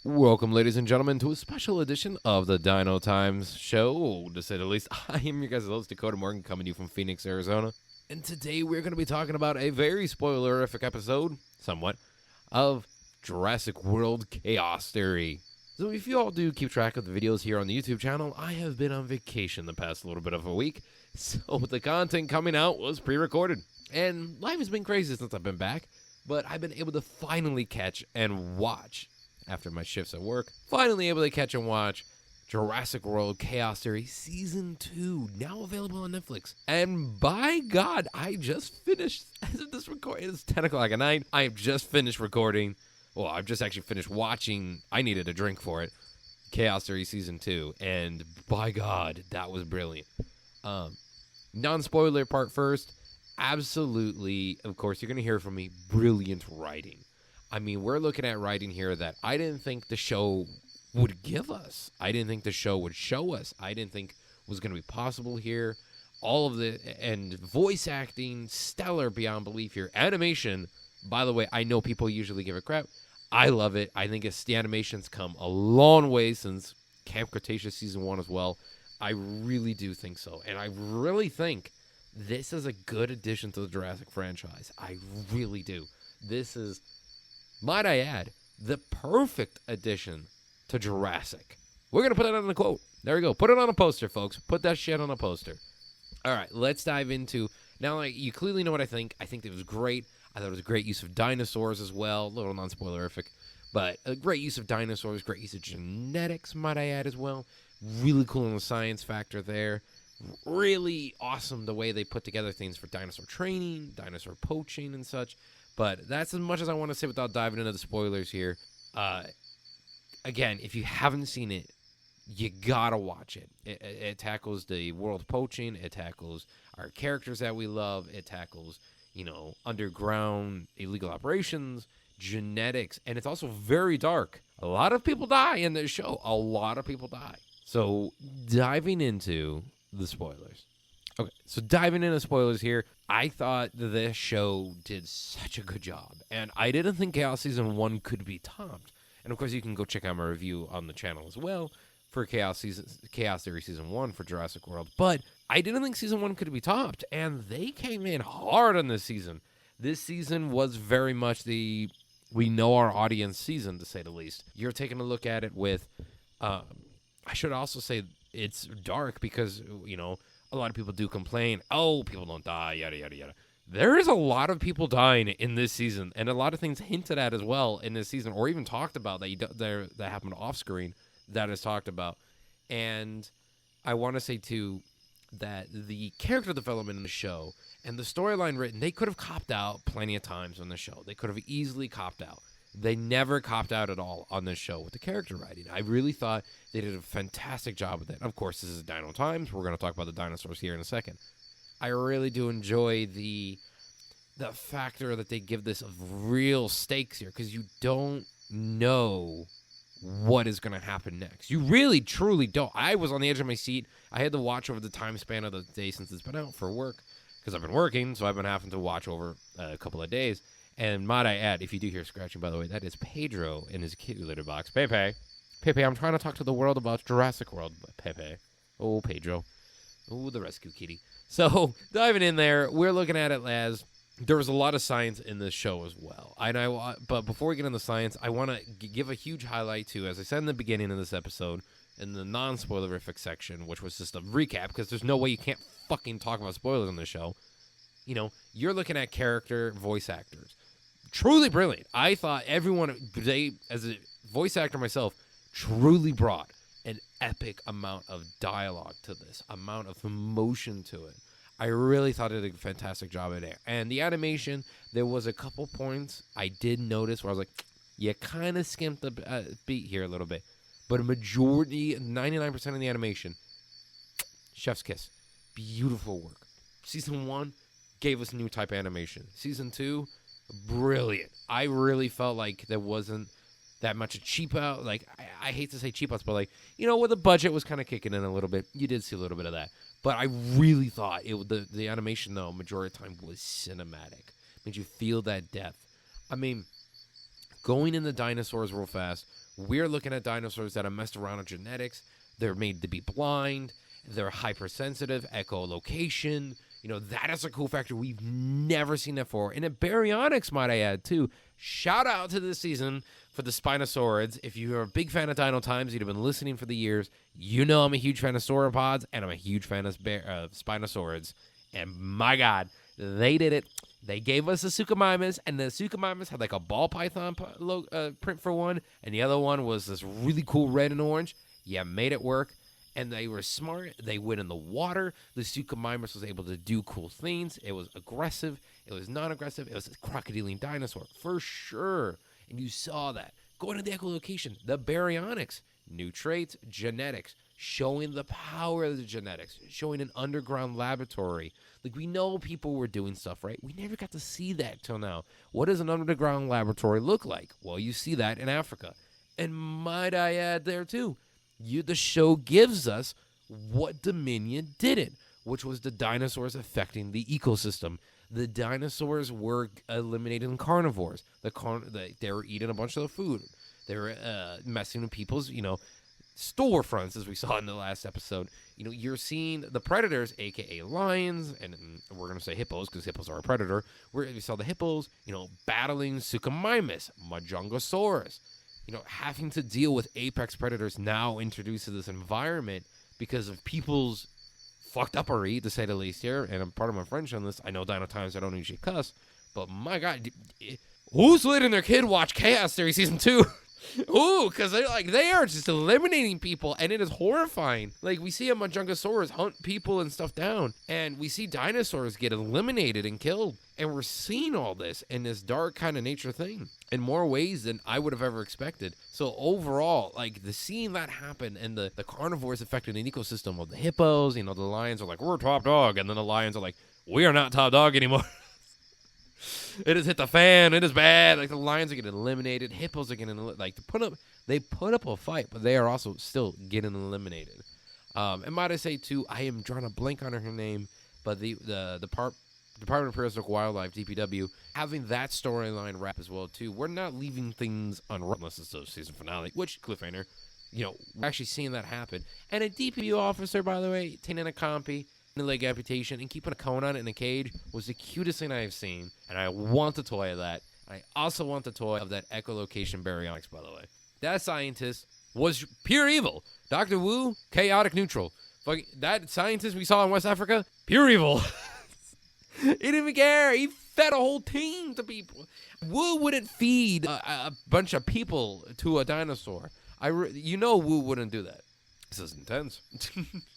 Welcome, ladies and gentlemen, to a special edition of the Dino Times show, to say the least. I am your guys' host, Dakota Morgan, coming to you from Phoenix, Arizona. And today we're going to be talking about a very spoilerific episode, somewhat, of Jurassic World Chaos Theory. So if you all do keep track of the videos here on the YouTube channel, I have been on vacation the past little bit of a week, so the content coming out was pre-recorded. And life has been crazy since I've been back, but I've been able to finally catch and watch after my shifts at work, finally able to catch and watch Jurassic World Chaos Theory Season 2, now available on Netflix. And by God, I just finished, as of this recording, it's 10 o'clock at night, I have just finished recording, well, I've just actually finished watching, I needed a drink for it, Chaos Theory Season 2, and by God, that was brilliant. Non-spoiler part first, absolutely, of course, you're going to hear from me, brilliant writing. I mean, we're looking at writing here that I didn't think the show would give us. I didn't think the show would show us. I didn't think was going to be possible here. All of the, and voice acting, stellar beyond belief here. Animation, by the way, I know people usually give it crap. I love it. I think the animations come a long way since Camp Cretaceous Season 1 as well. I really do think so. And I really think this is a good addition to the Jurassic franchise. I really do. This is, might I add, the perfect addition to Jurassic. We're going to put it on a quote. There we go. Put it on a poster, folks. Put that shit on a poster. All right, let's dive into, now you clearly know what I think. I think it was great. I thought it was a great use of dinosaurs as well. A little non-spoilerific, but a great use of dinosaurs, great use of genetics, might I add, as well. Really cool in the science factor there. Really awesome the way they put together things for dinosaur training, dinosaur poaching and such. But that's as much as I want to say without diving into the spoilers here. Again, if you haven't seen it, you gotta watch it. It tackles the world poaching. It tackles our characters that we love. It tackles, underground illegal operations, genetics, and it's also very dark. A lot of people die in this show. A lot of people die. So diving into the spoilers. Okay, so diving into spoilers here, I thought this show did such a good job, and I didn't think Chaos Season 1 could be topped. And of course, you can go check out my review on the channel as well for Chaos Theory Season 1 for Jurassic World, but I didn't think Season 1 could be topped, and they came in hard on this season. This season was very much the we know our audience season, to say the least. You're taking a look at it with, I should also say it's dark because, a lot of people do complain, oh, people don't die, yada, yada, yada. There is a lot of people dying in this season, and a lot of things hinted at as well in this season, or even talked about that happened off screen that is talked about. And I want to say, too, that the character development in the show and the storyline written, they could have copped out plenty of times on the show. They could have easily copped out. They never copped out at all on this show with the character writing. I really thought they did a fantastic job with it. Of course, this is Dino Times. We're going to talk about the dinosaurs here in a second. I really do enjoy the factor that they give this of real stakes here, because you don't know what is going to happen next. You really, truly don't. I was on the edge of my seat. I had to watch over the time span of the day since it's been out for work, because I've been working, so I've been having to watch over a couple of days. And might I add, if you do hear scratching, by the way, that is Pedro in his kitty litter box. Pepe, I'm trying to talk to the world about Jurassic World. Pepe. Oh, Pedro. Oh, the rescue kitty. So, diving in there, we're looking at it as there was a lot of science in this show as well. But before we get into science, I want to give a huge highlight to, as I said in the beginning of this episode, in the non-spoilerific section, which was just a recap, because there's no way you can't fucking talk about spoilers on this show. You're looking at character voice actors. Truly brilliant. I thought as a voice actor myself, truly brought an epic amount of dialogue to this, amount of emotion to it. I really thought it did a fantastic job in there. And the animation, there was a couple points I did notice where I was like, you kind of skimped the beat here a little bit. But a majority, 99% of the animation, chef's kiss. Beautiful work. Season 1 gave us new type animation. Season 2, brilliant. I really felt like there wasn't that much cheap out. Like, I hate to say cheap outs, but where the budget was kind of kicking in a little bit, you did see a little bit of that. But I really thought the animation, though, majority of the time was cinematic. Made you feel that depth. I mean, going in the dinosaurs real fast, We're looking at dinosaurs that are messed around with genetics. They're made to be blind. They're hypersensitive, echolocation. That is a cool factor we've never seen that before. And the baryonyx, might I add, too. Shout out to this season for the Spinosaurids. If you're a big fan of Dino Times, you've been listening for the years, I'm a huge fan of sauropods, and I'm a huge fan of Spinosaurids. And my God, they did it. They gave us the Suchomimus, and the Suchomimus had like a ball python print for one, and the other one was this really cool red and orange. Yeah, made it work. And they were smart. They went in the water. The Suchomimus was able to do cool things. It was aggressive. It was non-aggressive. It was a crocodiling dinosaur, for sure. And you saw that. Going to the echolocation, the baryonyx, new traits, genetics, showing the power of the genetics, showing an underground laboratory. Like, we know people were doing stuff, right? We never got to see that till now. What does an underground laboratory look like? Well, you see that in Africa. And might I add there, too, the show gives us what Dominion didn't, which was the dinosaurs affecting the ecosystem. The dinosaurs were eliminating carnivores. They were eating a bunch of the food. They were messing with people's, storefronts, as we saw in the last episode. You're seeing the predators, a.k.a. lions, and we're going to say hippos because hippos are a predator. We saw the hippos, battling Suchomimus, Majungasaurus. Having to deal with apex predators now introduced to this environment because of people's fucked uppery, to say the least here. And I'm part of my French on this. I know Dino Times, I don't usually cuss. But my God, who's letting their kid watch Chaos Theory Season 2? Ooh, because they are just eliminating people, and it is horrifying. Like, we see a Majungasaurus hunt people and stuff down, and we see dinosaurs get eliminated and killed. And we're seeing all this in this dark kind of nature thing in more ways than I would have ever expected. So overall, seeing that happen and the carnivores affecting the ecosystem of the hippos, the lions are like, we're top dog. And then the lions are like, we are not top dog anymore. It has hit the fan. It is bad. Like, the lions are getting eliminated. Hippos are getting they put up a fight, but they are also still getting eliminated. And might I say too, I am drawing a blank on her name, but the Department of Prehistoric Wildlife, DPW, having that storyline wrap as well too. We're not leaving things unwrapped unless it's the season finale, which cliffhanger. We're actually seeing that happen. And a DPW officer, by the way, taking a compy, a leg amputation, and keeping a cone on it in a cage was the cutest thing I have seen. And I want the toy of that. I also want the toy of that echolocation baryonyx, by the way. That scientist was pure evil. Dr. Wu, chaotic neutral. That scientist we saw in West Africa, pure evil. He didn't even care. He fed a whole team to people. Wu wouldn't feed a bunch of people to a dinosaur. Wu wouldn't do that. This is intense.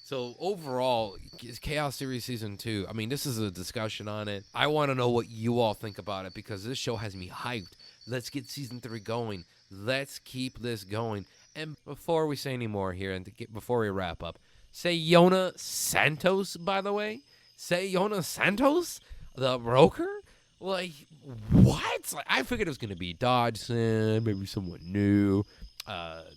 So overall, Chaos Series Season 2, I mean, this is a discussion on it. I want to know what you all think about it because this show has me hyped. Let's get Season 3 going. Let's keep this going. And before we say any more here, and before we wrap up, Sayona Santos, by the way. Sayona Santos? The broker? Like, what? Like, I figured it was going to be Dodgson, maybe someone new.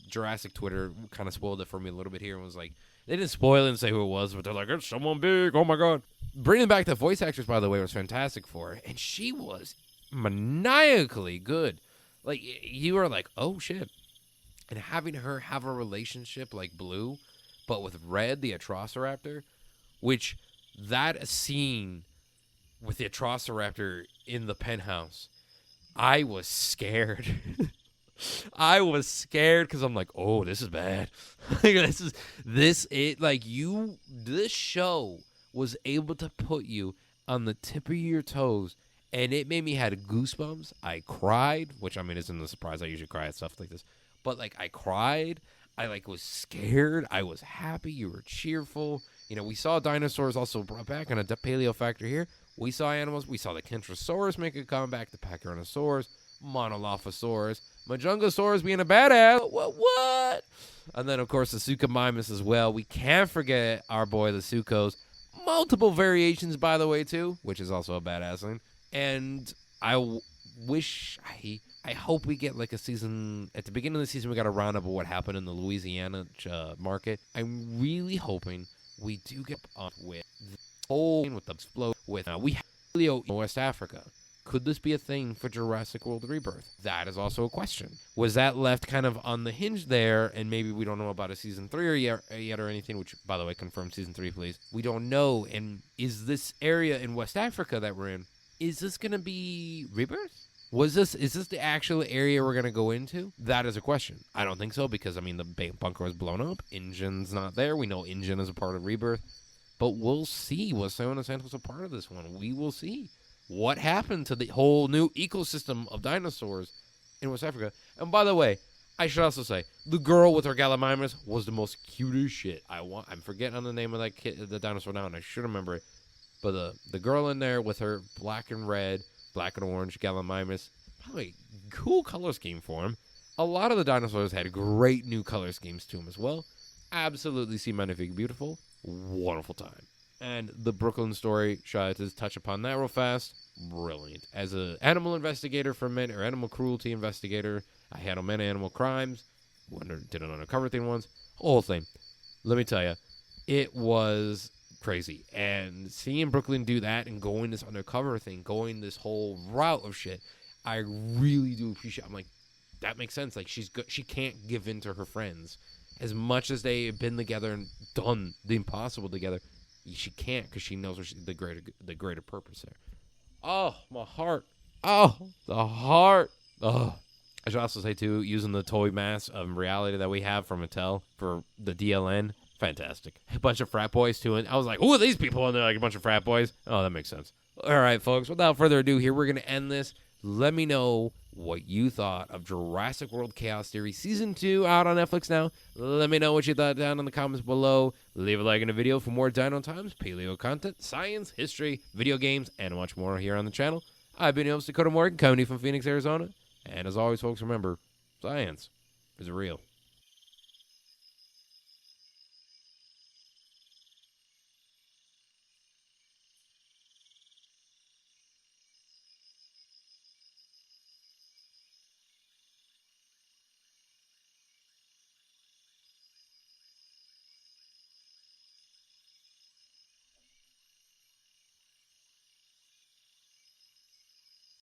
Jurassic Twitter kind of spoiled it for me a little bit here and was like, they didn't spoil it and say who it was, but they're like, it's someone big. Oh my God. Bringing back the voice actress, by the way, was fantastic for her. And she was maniacally good. Like, you were like, oh shit. And having her have a relationship like Blue, but with Red, the Atrociraptor, which that scene with the Atrociraptor in the penthouse, I was scared. I was scared because I'm like, oh, this is bad. This show was able to put you on the tip of your toes, and it made me had goosebumps. I cried, which I mean isn't a surprise. I usually cry at stuff like this, but I cried. I was scared. I was happy. You were cheerful. We saw dinosaurs also brought back on a paleo factor here. We saw animals. We saw the Kentrosaurus make a comeback, the Pachyrhinosaurus, Monolophosaurus, Majungasaurus being a badass. What? And then, of course, the Suchomimus as well. We can't forget our boy, the Suchos. Multiple variations, by the way, too, which is also a badass thing. And I hope we get a season. At the beginning of the season, we got a roundup of what happened in the Louisiana market. I'm really hoping we do get up with the whole with the explode with we have West Africa. Could this be a thing for Jurassic World Rebirth? That is also a question. Was that left kind of on the hinge there, and maybe we don't know about a season 3 or yet or anything, which, by the way, confirm season 3, please. We don't know, and is this area in West Africa that we're in, is this going to be Rebirth? Is this the actual area we're going to go into? That is a question. I don't think so, because, I mean, the bunker was blown up. Injin's not there. We know Injin is a part of Rebirth. But we'll see. Was Sona Santos a part of this one? We will see. What happened to the whole new ecosystem of dinosaurs in West Africa? And by the way, I should also say, the girl with her Gallimimus was the most cutest shit. I'm forgetting the name of that kid, the dinosaur now, and I should remember it. But the girl in there with her black and red, black and orange Gallimimus, probably cool color scheme for him. A lot of the dinosaurs had great new color schemes to them as well. Absolutely see Magnifique beautiful. Wonderful time. And the Brooklyn story, shall I just touch upon that real fast? Brilliant. As an animal investigator for men, or animal cruelty investigator, I handle many animal crimes. Did an undercover thing once. Whole thing. Let me tell you, it was crazy. And seeing Brooklyn do that and going this undercover thing, going this whole route of shit, I really do appreciate. I'm like, that makes sense. Like, she can't give in to her friends. As much as they have been together and done the impossible together, she can't, because she knows the greater purpose there. Oh, my heart. Oh, the heart. Oh. I should also say, too, using the toy mask of reality that we have from Mattel for the DLN, fantastic. A bunch of frat boys, too. And I was like, who are these people? And they're like a bunch of frat boys. Oh, that makes sense. All right, folks, without further ado, here we're going to end this. Let me know what you thought of Jurassic World Chaos Theory Season 2 out on Netflix now. Let me know what you thought down in the comments below. Leave a like in the video for more Dino Times, paleo content, science, history, video games, and much more here on the channel. I've been your host, Dakota Morgan, coming from Phoenix, Arizona. And as always, folks, remember, science is real.